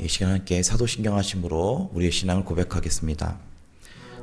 시간 함께 사도신경 하심으로 우리의 신앙을 고백하겠습니다.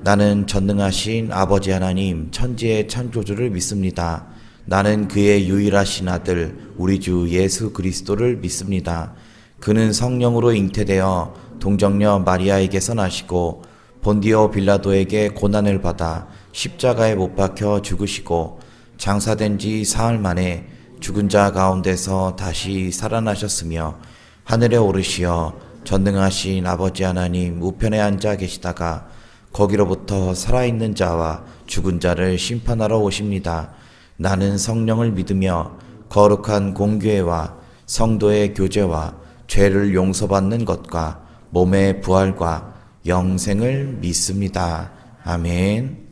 나는 전능하신 아버지 하나님 천지의 창조주를 믿습니다. 나는 그의 유일하신 아들 우리 주 예수 그리스도를 믿습니다. 그는 성령으로 잉태되어 동정녀 마리아에게서 나시고 본디오 빌라도에게 고난을 받아 십자가에 못 박혀 죽으시고 장사된 지 사흘 만에 죽은 자 가운데서 다시 살아나셨으며 하늘에 오르시어 전능하신 아버지 하나님 우편에 앉아 계시다가 거기로부터 살아있는 자와 죽은 자를 심판하러 오십니다. 나는 성령을 믿으며 거룩한 공교회와 성도의 교제와 죄를 용서받는 것과 몸의 부활과 영생을 믿습니다. 아멘.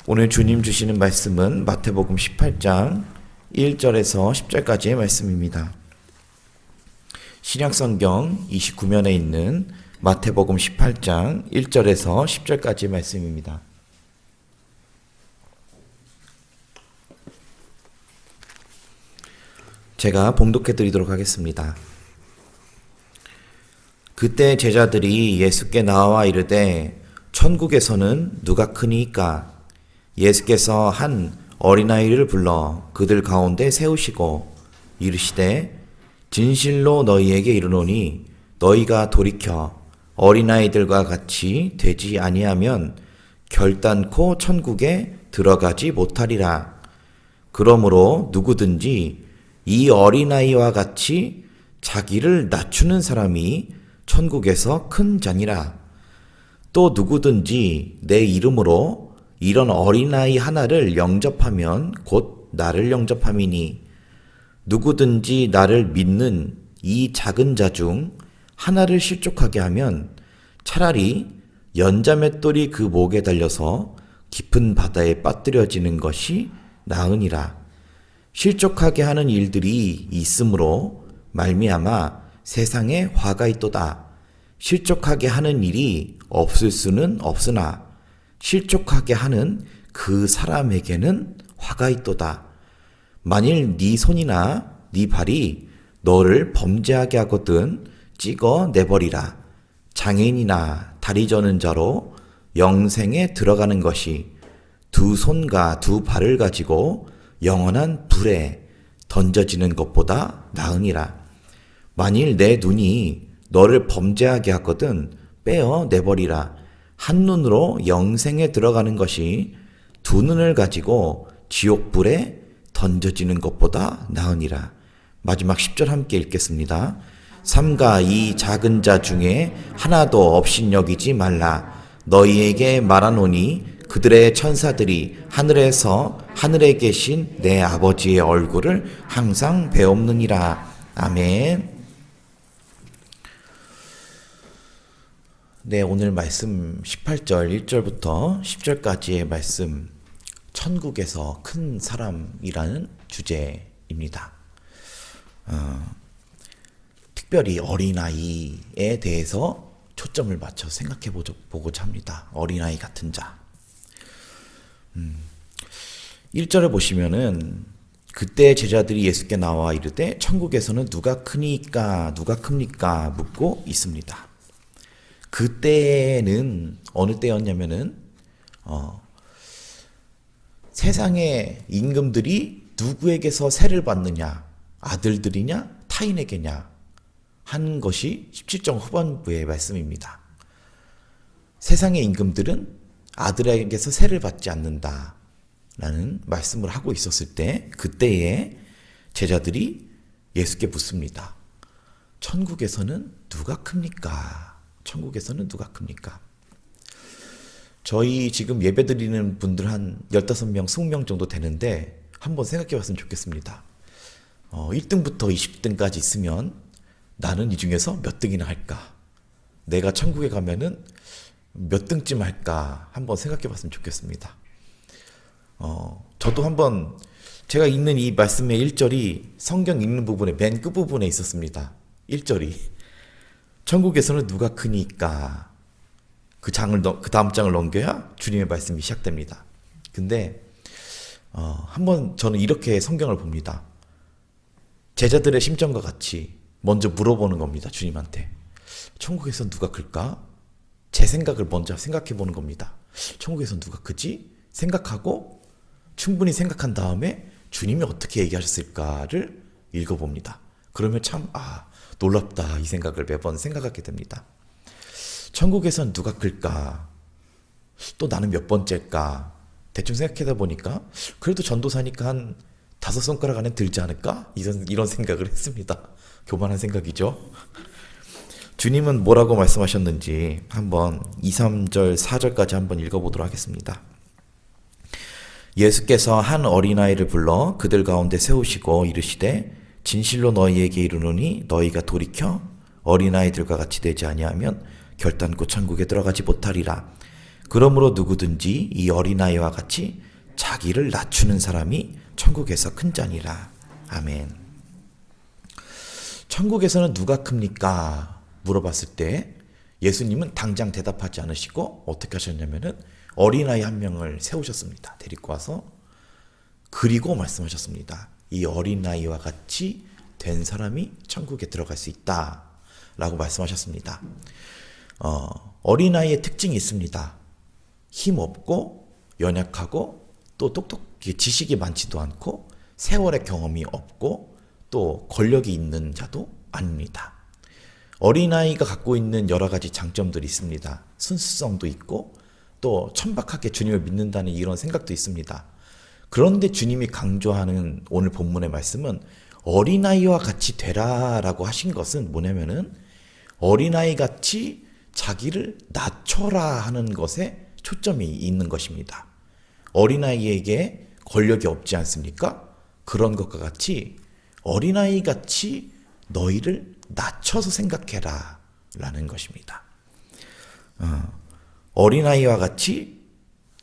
오늘 주님 주시는 말씀은 마태복음 18장 1절에서 10절까지의 말씀입니다. 신약성경 29면에 있는 마태복음 18장 1절에서 10절까지의 말씀입니다. 제가 봉독해 드리도록 하겠습니다. 그때 제자들이 예수께 나와 이르되 천국에서는 누가 크니까? 예수께서 한 어린아이를 불러 그들 가운데 세우시고 이르시되 진실로 너희에게 이르노니 너희가 돌이켜 어린아이들과 같이 되지 아니하면 결단코 천국에 들어가지 못하리라. 그러므로 누구든지 이 어린아이와 같이 자기를 낮추는 사람이 천국에서 큰 자니라. 또 누구든지 내 이름으로 이런 어린아이 하나를 영접하면 곧 나를 영접함이니 누구든지 나를 믿는 이 작은 자 중 하나를 실족하게 하면 차라리 연자맷돌이 그 목에 달려서 깊은 바다에 빠뜨려지는 것이 나으니라. 실족하게 하는 일들이 있으므로 말미암아 세상에 화가 있도다. 실족하게 하는 일이 없을 수는 없으나 실족하게 하는 그 사람에게는 화가 있도다. 만일 네 손이나 네 발이 너를 범죄하게 하거든 찍어 내버리라. 장애인이나 다리 저는 자로 영생에 들어가는 것이 두 손과 두 발을 가지고 영원한 불에 던져지는 것보다 나으니라. 만일 내 눈이 너를 범죄하게 하거든 빼어 내버리라. 한 눈으로 영생에 들어가는 것이 두 눈을 가지고 지옥불에 던져지는 것보다 나으니라. 마지막 10절 함께 읽겠습니다. 삼가 이 작은 자 중에 하나도 업신여기지 말라. 너희에게 말하노니 그들의 천사들이 하늘에서 하늘에 계신 내 아버지의 얼굴을 항상 배옵느니라. 아멘. 네, 오늘 말씀 18절 1절부터 10절까지의 말씀, 천국에서 큰 사람이라는 주제입니다. 특별히 어린아이에 대해서 초점을 맞춰 생각해 보고자 합니다. 어린아이 같은 자. 1절을 보시면은 그때 제자들이 예수께 나와 이르되 천국에서는 누가 크니까 누가 큽니까 묻고 있습니다. 그때는 어느 때였냐면은 세상의 임금들이 누구에게서 세를 받느냐, 아들들이냐 타인에게냐 한 것이 17장 후반부의 말씀입니다. 세상의 임금들은 아들에게서 세를 받지 않는다라는 말씀을 하고 있었을 때 그때에 제자들이 예수께 묻습니다. 천국에서는 누가 큽니까? 천국에서는 누가 큽니까? 저희 지금 예배 드리는 분들 한 15명, 20명 정도 되는데 한번 생각해 봤으면 좋겠습니다. 1등부터 20등까지 있으면 나는 이 중에서 몇 등이나 할까? 내가 천국에 가면은 몇 등쯤 할까? 한번 생각해 봤으면 좋겠습니다. 저도 한번 제가 읽는 이 말씀의 1절이 성경 읽는 부분의 맨 끝부분에 있었습니다. 1절이 천국에서는 누가 크니까 그 다음 장을 넘겨야 주님의 말씀이 시작됩니다. 근데 한번 저는 이렇게 성경을 봅니다. 제자들의 심정과 같이 먼저 물어보는 겁니다. 주님한테. 천국에서 누가 클까? 제 생각을 먼저 생각해 보는 겁니다. 천국에서 누가 크지? 생각하고 충분히 생각한 다음에 주님이 어떻게 얘기하셨을까를 읽어봅니다. 그러면 참 놀랍다 이 생각을 매번 생각하게 됩니다. 천국에선 누가 클까? 또 나는 몇 번째일까? 대충 생각하다 보니까 그래도 전도사니까 한 5손가락 안에 들지 않을까? 이런 생각을 했습니다. 교만한 생각이죠. 주님은 뭐라고 말씀하셨는지 한번 2, 3절, 4절까지 한번 읽어보도록 하겠습니다. 예수께서 한 어린아이를 불러 그들 가운데 세우시고 이르시되 진실로 너희에게 이르노니 너희가 돌이켜 어린아이들과 같이 되지 아니하면 결단코 천국에 들어가지 못하리라. 그러므로 누구든지 이 어린아이와 같이 자기를 낮추는 사람이 천국에서 큰 자니라. 아멘. 천국에서는 누가 큽니까? 물어봤을 때 예수님은 당장 대답하지 않으시고 어떻게 하셨냐면은 어린아이 한 명을 세우셨습니다. 데리고 와서 그리고 말씀하셨습니다. 이 어린아이와 같이 된 사람이 천국에 들어갈 수 있다 라고 말씀하셨습니다. 어린아이의 특징이 있습니다. 힘없고 연약하고 또 똑똑히 지식이 많지도 않고 세월의 경험이 없고 또 권력이 있는 자도 아닙니다. 어린아이가 갖고 있는 여러 가지 장점들이 있습니다. 순수성도 있고 또 천박하게 주님을 믿는다는 이런 생각도 있습니다. 그런데 주님이 강조하는 오늘 본문의 말씀은 어린아이와 같이 되라라고 하신 것은 뭐냐면은 어린아이 같이 자기를 낮춰라 하는 것에 초점이 있는 것입니다. 어린아이에게 권력이 없지 않습니까? 그런 것과 같이 어린아이 같이 너희를 낮춰서 생각해라 라는 것입니다. 어린아이와 같이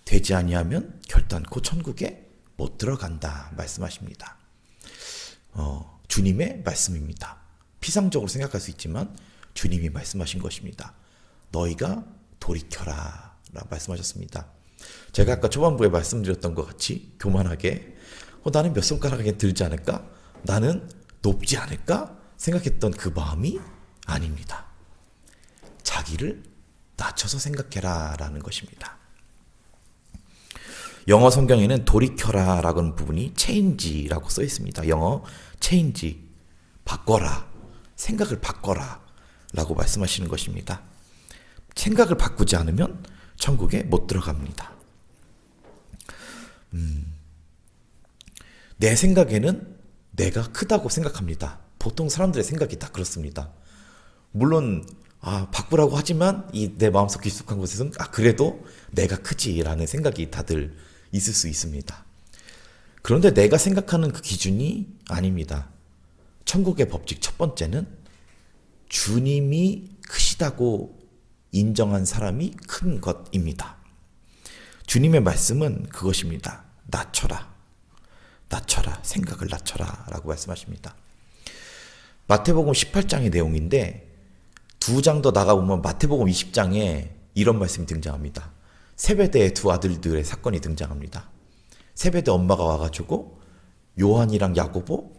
되지 아니하면 결단코 천국에 못 들어간다 말씀하십니다. 주님의 말씀입니다. 피상적으로 생각할 수 있지만 주님이 말씀하신 것입니다. 너희가 돌이켜라 라고 말씀하셨습니다. 제가 아까 초반부에 말씀드렸던 것 같이 교만하게 나는 몇 손가락에 들지 않을까? 나는 높지 않을까? 생각했던 그 마음이 아닙니다. 자기를 낮춰서 생각해라 라는 것입니다. 영어 성경에는 돌이켜라 라는 부분이 change라고 써 있습니다. 영어 change, 바꿔라, 생각을 바꿔라 라고 말씀하시는 것입니다. 생각을 바꾸지 않으면 천국에 못 들어갑니다. 내 생각에는 내가 크다고 생각합니다. 보통 사람들의 생각이 다 그렇습니다. 물론 바꾸라고 하지만 내 마음속 깊숙한 곳에서는 그래도 내가 크지라는 생각이 다들 있을 수 있습니다. 그런데 내가 생각하는 그 기준이 아닙니다. 천국의 법칙 첫 번째는 주님이 크시다고 인정한 사람이 큰 것입니다. 주님의 말씀은 그것입니다. 낮춰라. 낮춰라. 생각을 낮춰라. 라고 말씀하십니다. 마태복음 18장의 내용인데 2장 더 나가보면 마태복음 20장에 이런 말씀이 등장합니다. 세베대의 두 아들들의 사건이 등장합니다. 세베대 엄마가 와가지고 요한이랑 야고보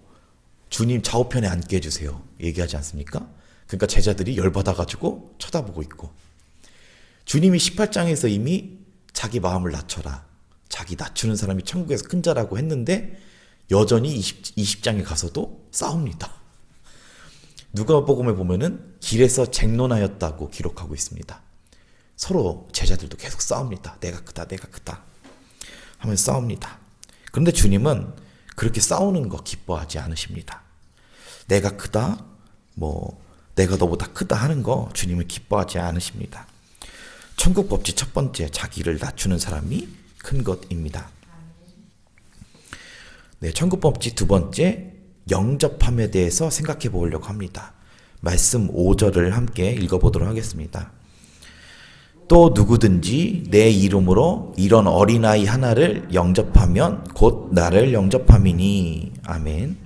주님 좌우편에 앉게 해주세요. 얘기하지 않습니까? 그러니까 제자들이 열받아가지고 쳐다보고 있고 주님이 18장에서 이미 자기 마음을 낮춰라. 자기 낮추는 사람이 천국에서 큰 자라고 했는데 여전히 20장에 가서도 싸웁니다. 누가복음에 보면은 길에서 쟁론하였다고 기록하고 있습니다. 서로 제자들도 계속 싸웁니다. 내가 크다, 내가 크다 하면서 싸웁니다. 그런데 주님은 그렇게 싸우는 거 기뻐하지 않으십니다. 내가 크다, 내가 너보다 크다 하는 거 주님은 기뻐하지 않으십니다. 천국 법칙 첫 번째, 자기를 낮추는 사람이 큰 것입니다. 네, 천국 법칙 두 번째, 영접함에 대해서 생각해 보려고 합니다. 말씀 5절을 함께 읽어보도록 하겠습니다. 또 누구든지 내 이름으로 이런 어린아이 하나를 영접하면 곧 나를 영접함이니. 아멘.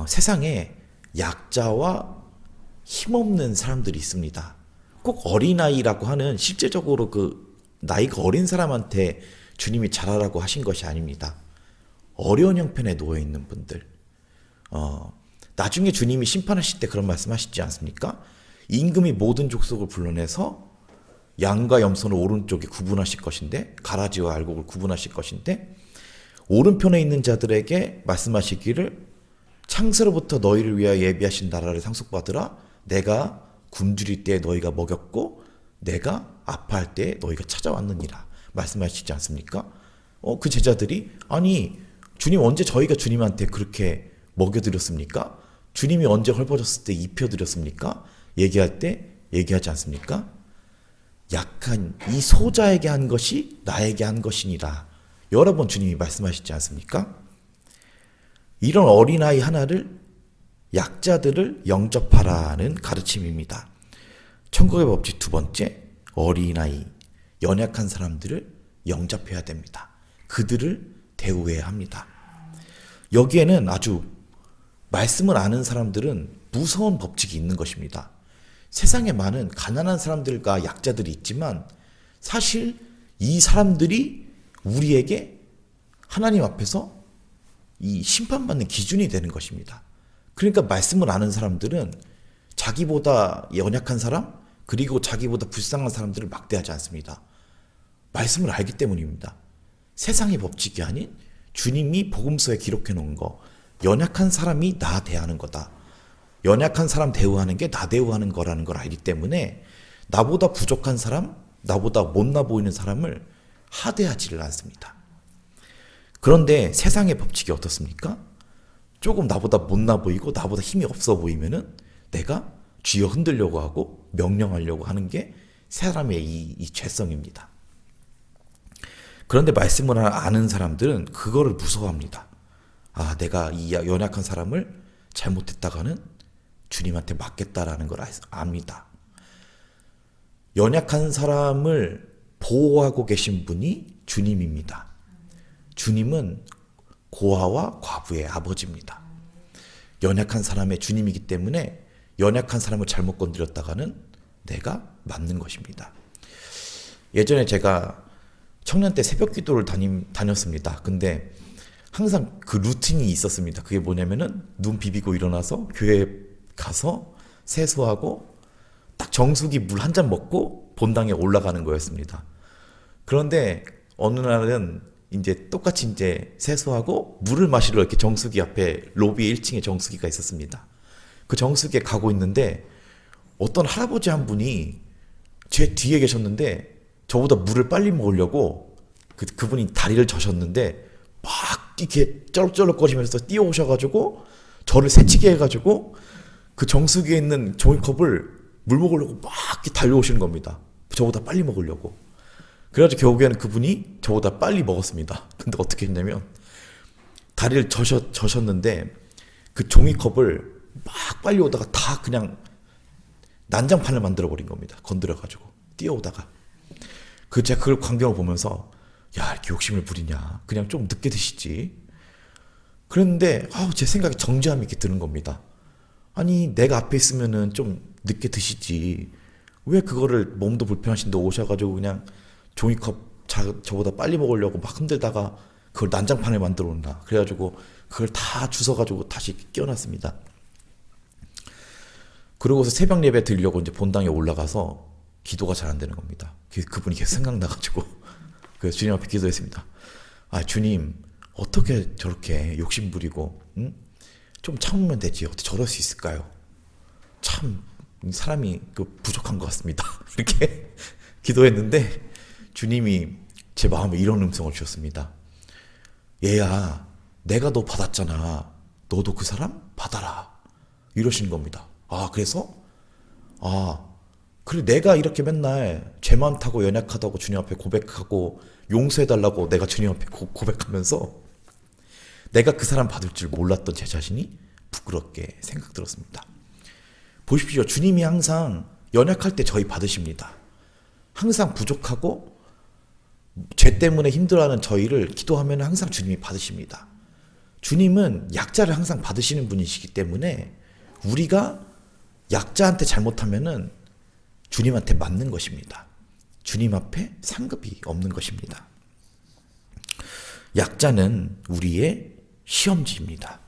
세상에 약자와 힘없는 사람들이 있습니다. 꼭 어린아이라고 하는 실제적으로 그 나이가 어린 사람한테 주님이 잘하라고 하신 것이 아닙니다. 어려운 형편에 놓여 있는 분들, 나중에 주님이 심판하실 때 그런 말씀하시지 않습니까? 임금이 모든 족속을 불러내서 양과 염소는 오른쪽에 구분하실 것인데, 가라지와 알곡을 구분하실 것인데, 오른편에 있는 자들에게 말씀하시기를 창세로부터 너희를 위하여 예비하신 나라를 상속받으라. 내가 굶주릴 때 너희가 먹였고 내가 아파할 때 너희가 찾아왔느니라 말씀하시지 않습니까? 그 제자들이 아니 주님 언제 저희가 주님한테 그렇게 먹여드렸습니까? 주님이 언제 헐벗었을 때 입혀드렸습니까? 얘기할 때 얘기하지 않습니까? 약한 이 소자에게 한 것이 나에게 한 것이니라 여러 번 주님이 말씀하시지 않습니까? 이런 어린아이 하나를 약자들을 영접하라는 가르침입니다. 천국의 법칙 두 번째, 어린아이, 연약한 사람들을 영접해야 됩니다. 그들을 대우해야 합니다. 여기에는 아주 말씀을 아는 사람들은 무서운 법칙이 있는 것입니다. 세상에 많은 가난한 사람들과 약자들이 있지만 사실 이 사람들이 우리에게 하나님 앞에서 이 심판받는 기준이 되는 것입니다. 그러니까 말씀을 아는 사람들은 자기보다 연약한 사람 그리고 자기보다 불쌍한 사람들을 막대하지 않습니다. 말씀을 알기 때문입니다. 세상의 법칙이 아닌 주님이 복음서에 기록해 놓은 거 연약한 사람이 나 대하는 거다. 연약한 사람 대우하는 게 나 대우하는 거라는 걸 알기 때문에 나보다 부족한 사람, 나보다 못나 보이는 사람을 하대하지를 않습니다. 그런데 세상의 법칙이 어떻습니까? 조금 나보다 못나 보이고 나보다 힘이 없어 보이면은 내가 쥐어 흔들려고 하고 명령하려고 하는 게 사람의 이 죄성입니다. 그런데 말씀을 아는 사람들은 그거를 무서워합니다. 아, 내가 이 연약한 사람을 잘못했다가는 주님한테 맞겠다라는 걸 압니다. 연약한 사람을 보호하고 계신 분이 주님입니다. 주님은 고아와 과부의 아버지입니다. 연약한 사람의 주님이기 때문에 연약한 사람을 잘못 건드렸다가는 내가 맞는 것입니다. 예전에 제가 청년 때 새벽 기도를 다녔습니다. 근데 항상 그 루틴이 있었습니다. 그게 뭐냐면은 눈 비비고 일어나서 교회 가서 세수하고 딱 정수기 물 한 잔 먹고 본당에 올라가는 거였습니다. 그런데 어느 날은 이제 똑같이 이제 세수하고 물을 마시러 이렇게 정수기 앞에 로비 1층에 정수기가 있었습니다. 그 정수기에 가고 있는데 어떤 할아버지 한 분이 제 뒤에 계셨는데 저보다 물을 빨리 먹으려고 그분이 다리를 저셨는데 막 이렇게 쩔쩔거리면서 뛰어오셔가지고 저를 새치게 해가지고 그 정수기에 있는 종이컵을 물 먹으려고 막 이렇게 달려오시는 겁니다. 저보다 빨리 먹으려고. 그래가지고 결국에는 그분이 저보다 빨리 먹었습니다. 근데 어떻게 했냐면 다리를 저셨는데 그 종이컵을 막 빨리 오다가 다 그냥 난장판을 만들어 버린 겁니다. 건드려가지고 뛰어오다가. 제가 그걸 광경을 보면서 야 이렇게 욕심을 부리냐 그냥 좀 늦게 드시지. 그런데 제 생각에 정죄함이 이렇게 드는 겁니다. 아니 내가 앞에 있으면은 좀 늦게 드시지 왜 그거를 몸도 불편하신데 오셔가지고 그냥 종이컵 저보다 빨리 먹으려고 막 흔들다가 그걸 난장판을 만들어 온다. 그래가지고 그걸 다 주워가지고 다시 끼워놨습니다. 그러고서 새벽 예배 드리려고 이제 본당에 올라가서 기도가 잘 안 되는 겁니다. 그분이 계속 생각나가지고 그래서 주님 앞에 기도했습니다. 아 주님 어떻게 저렇게 욕심 부리고 좀 참으면 되지 어떻게 저럴 수 있을까요? 참 사람이 부족한 것 같습니다. 이렇게 기도했는데 주님이 제 마음에 이런 음성을 주셨습니다. 얘야 내가 너 받았잖아. 너도 그 사람 받아라. 이러시는 겁니다. 그래서 그래 내가 이렇게 맨날 죄 많다고 연약하다고 주님 앞에 고백하고 용서해달라고 내가 주님 앞에 고백하면서 내가 그 사람 받을 줄 몰랐던 제 자신이 부끄럽게 생각 들었습니다. 보십시오. 주님이 항상 연약할 때 저희 받으십니다. 항상 부족하고 죄 때문에 힘들어하는 저희를 기도하면 항상 주님이 받으십니다. 주님은 약자를 항상 받으시는 분이시기 때문에 우리가 약자한테 잘못하면은 주님한테 맞는 것입니다. 주님 앞에 상급이 없는 것입니다. 약자는 우리의 시험지입니다.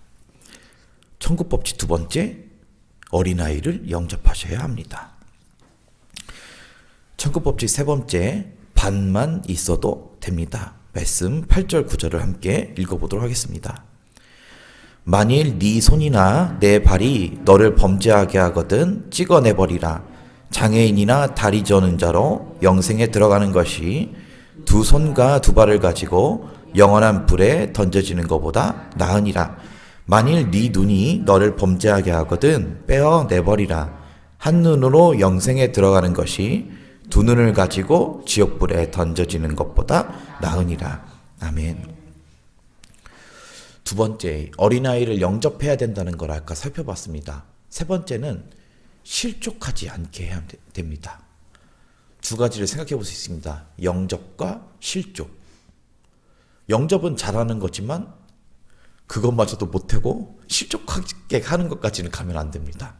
선구법칙 두 번째, 어린아이를 영접하셔야 합니다. 선구법칙 세 번째, 반만 있어도 됩니다. 말씀 8절 9절을 함께 읽어보도록 하겠습니다. 만일 네 손이나 내 발이 너를 범죄하게 하거든 찍어내버리라. 장애인이나 다리 저는 자로 영생에 들어가는 것이 두 손과 두 발을 가지고 영원한 불에 던져지는 것보다 나으니라. 만일 네 눈이 너를 범죄하게 하거든 빼어내버리라. 한 눈으로 영생에 들어가는 것이 두 눈을 가지고 지옥불에 던져지는 것보다 나으니라. 아멘. 두 번째, 어린아이를 영접해야 된다는 걸 아까 살펴봤습니다. 세 번째는 실족하지 않게 해야 됩니다. 두 가지를 생각해 볼 수 있습니다. 영접과 실족. 영접은 잘하는 거지만 그것마저도 못하고 실족하게 하는 것까지는 가면 안 됩니다.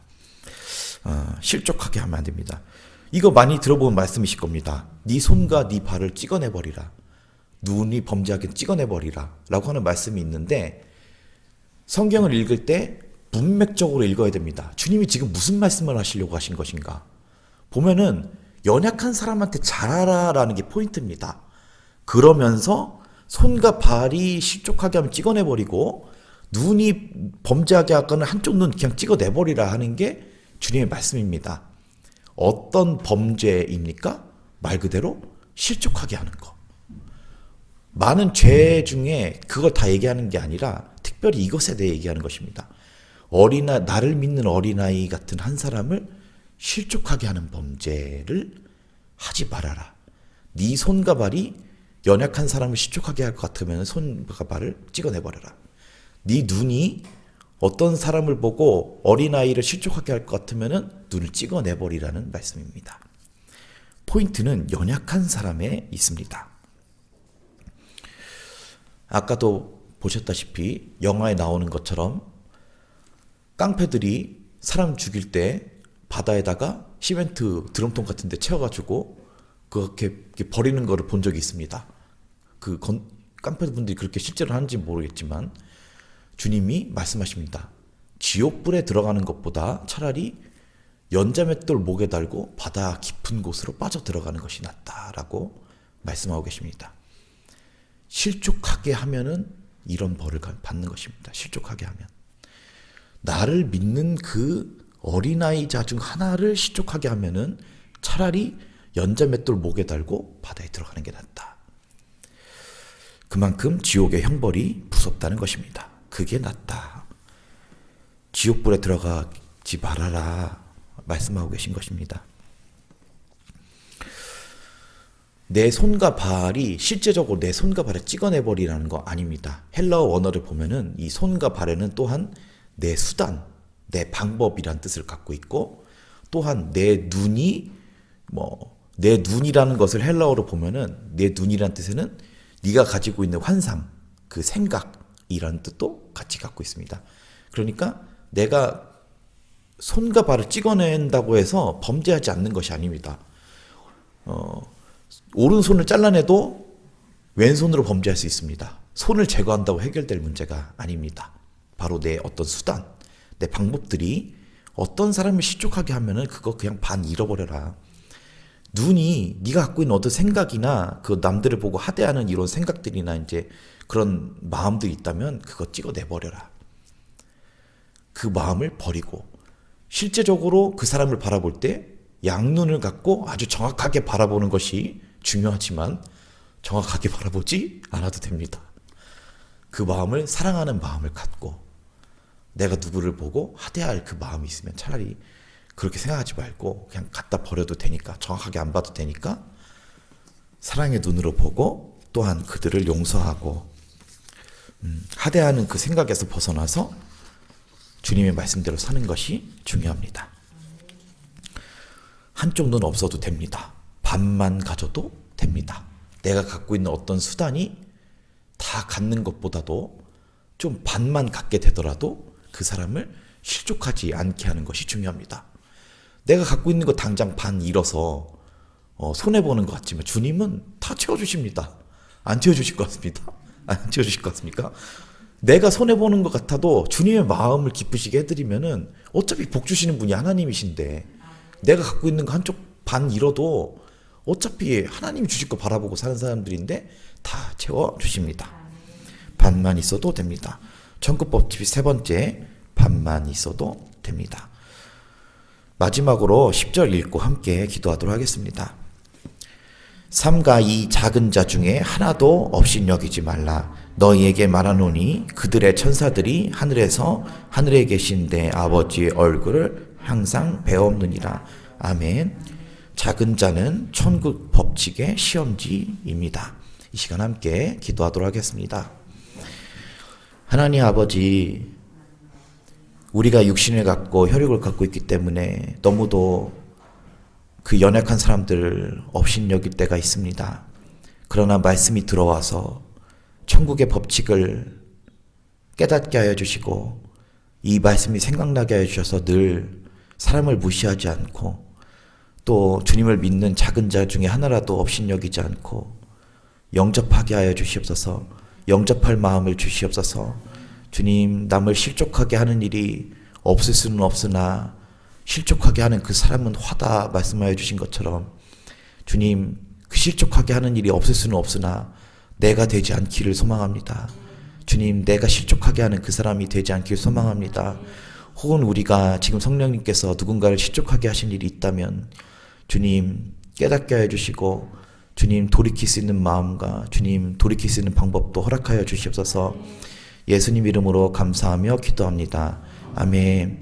실족하게 하면 안 됩니다. 이거 많이 들어본 말씀이실 겁니다. 네 손과 네 발을 찍어내버리라. 눈이 범죄하게 찍어내버리라 라고 하는 말씀이 있는데, 성경을 읽을 때 문맥적으로 읽어야 됩니다. 주님이 지금 무슨 말씀을 하시려고 하신 것인가. 보면은 연약한 사람한테 잘하라 라는 게 포인트입니다. 그러면서 손과 발이 실족하게 하면 찍어내버리고, 눈이 범죄하게 하거나 한쪽 눈 그냥 찍어내버리라 하는 게 주님의 말씀입니다. 어떤 범죄입니까? 말 그대로 실족하게 하는 거. 많은 죄 중에 그걸 다 얘기하는 게 아니라 특별히 이것에 대해 얘기하는 것입니다. 나를 믿는 어린아이 같은 한 사람을 실족하게 하는 범죄를 하지 말아라. 네 손과 발이 연약한 사람을 실족하게 할 것 같으면 손과 발을 찍어내버려라. 네 눈이 어떤 사람을 보고 어린아이를 실족하게 할 것 같으면 눈을 찍어내버리라는 말씀입니다. 포인트는 연약한 사람에 있습니다. 아까도 보셨다시피 영화에 나오는 것처럼 깡패들이 사람 죽일 때 바다에다가 시멘트 드럼통 같은 데 채워가지고 그렇게 버리는 거를 본 적이 있습니다. 깡패분들이 그렇게 실제로 하는지 모르겠지만 주님이 말씀하십니다. 지옥불에 들어가는 것보다 차라리 연자맷돌 목에 달고 바다 깊은 곳으로 빠져 들어가는 것이 낫다라고 말씀하고 계십니다. 실족하게 하면은 이런 벌을 받는 것입니다. 실족하게 하면. 나를 믿는 그 어린아이자 중 하나를 실족하게 하면은 차라리 연자맷돌 목에 달고 바다에 들어가는 게 낫다. 그만큼 지옥의 형벌이 무섭다는 것입니다. 그게 낫다. 지옥불에 들어가지 말아라 말씀하고 계신 것입니다. 내 손과 발이 실제적으로 내 손과 발을 찍어내버리라는 거 아닙니다. 헬라어 원어를 보면은 이 손과 발에는 또한 내 수단, 내 방법이란 뜻을 갖고 있고, 또한 내 눈이 내 눈이라는 것을 헬라어로 보면은 내 눈이라는 뜻에는 네가 가지고 있는 환상, 그 생각이라는 뜻도 같이 갖고 있습니다. 그러니까 내가 손과 발을 찍어낸다고 해서 범죄하지 않는 것이 아닙니다. 오른손을 잘라내도 왼손으로 범죄할 수 있습니다. 손을 제거한다고 해결될 문제가 아닙니다. 바로 내 어떤 수단, 내 방법들이 어떤 사람을 실족하게 하면은 그거 그냥 반 잃어버려라. 눈이 네가 갖고 있는 어떤 생각이나 그 남들을 보고 하대하는 이런 생각들이나 이제 그런 마음들이 있다면 그거 찍어내버려라. 그 마음을 버리고 실제적으로 그 사람을 바라볼 때 양눈을 갖고 아주 정확하게 바라보는 것이 중요하지만 정확하게 바라보지 않아도 됩니다. 그 마음을 사랑하는 마음을 갖고 내가 누구를 보고 하대할 그 마음이 있으면 차라리 그렇게 생각하지 말고 그냥 갖다 버려도 되니까, 정확하게 안 봐도 되니까 사랑의 눈으로 보고 또한 그들을 용서하고 하대하는 그 생각에서 벗어나서 주님의 말씀대로 사는 것이 중요합니다. 한쪽 눈 없어도 됩니다. 반만 가져도 됩니다. 내가 갖고 있는 어떤 수단이 다 갖는 것보다도 좀 반만 갖게 되더라도 그 사람을 실족하지 않게 하는 것이 중요합니다. 내가 갖고 있는 거 당장 반 잃어서 손해보는 것 같지만 주님은 다 채워주십니다. 안 채워주실 것 같습니다. 안 채워주실 것 같습니까? 내가 손해보는 것 같아도 주님의 마음을 기쁘시게 해드리면은 어차피 복 주시는 분이 하나님이신데 내가 갖고 있는 거 한쪽 반 잃어도 어차피 하나님이 주실 거 바라보고 사는 사람들인데 다 채워주십니다. 반만 있어도 됩니다. 천국법칙 세 번째, 반만 있어도 됩니다. 마지막으로 10절 읽고 함께 기도하도록 하겠습니다. 삼가 이 작은 자 중에 하나도 없인 여기지 말라. 너희에게 말하노니 그들의 천사들이 하늘에서 하늘에 계신 내 아버지의 얼굴을 항상 배옵느니라. 아멘. 작은 자는 천국 법칙의 시험지입니다. 이 시간 함께 기도하도록 하겠습니다. 하나님 아버지, 우리가 육신을 갖고 혈육을 갖고 있기 때문에 너무도 그 연약한 사람들 업신여길 때가 있습니다. 그러나 말씀이 들어와서 천국의 법칙을 깨닫게 하여 주시고 이 말씀이 생각나게 하여 주셔서 늘 사람을 무시하지 않고 또 주님을 믿는 작은 자 중에 하나라도 업신여기지 않고 영접하게 하여 주시옵소서. 영접할 마음을 주시옵소서. 주님, 남을 실족하게 하는 일이 없을 수는 없으나 실족하게 하는 그 사람은 화다 말씀하여 주신 것처럼 주님, 그 실족하게 하는 일이 없을 수는 없으나 내가 되지 않기를 소망합니다. 주님, 내가 실족하게 하는 그 사람이 되지 않기를 소망합니다. 혹은 우리가 지금 성령님께서 누군가를 실족하게 하신 일이 있다면 주님 깨닫게 하여 주시고 주님 돌이킬 수 있는 마음과 주님 돌이킬 수 있는 방법도 허락하여 주시옵소서. 예수님 이름으로 감사하며 기도합니다. 아멘.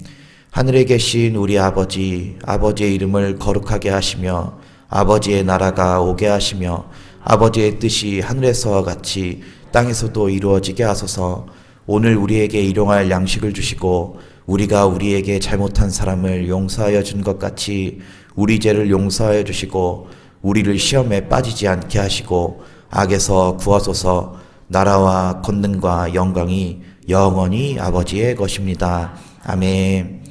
하늘에 계신 우리 아버지, 아버지의 이름을 거룩하게 하시며 아버지의 나라가 오게 하시며 아버지의 뜻이 하늘에서와 같이 땅에서도 이루어지게 하소서. 오늘 우리에게 일용할 양식을 주시고 우리가 우리에게 잘못한 사람을 용서하여 준 것 같이 우리 죄를 용서하여 주시고 우리를 시험에 빠지지 않게 하시고 악에서 구하소서. 나라와 권능과 영광이 영원히 아버지의 것입니다. 아멘.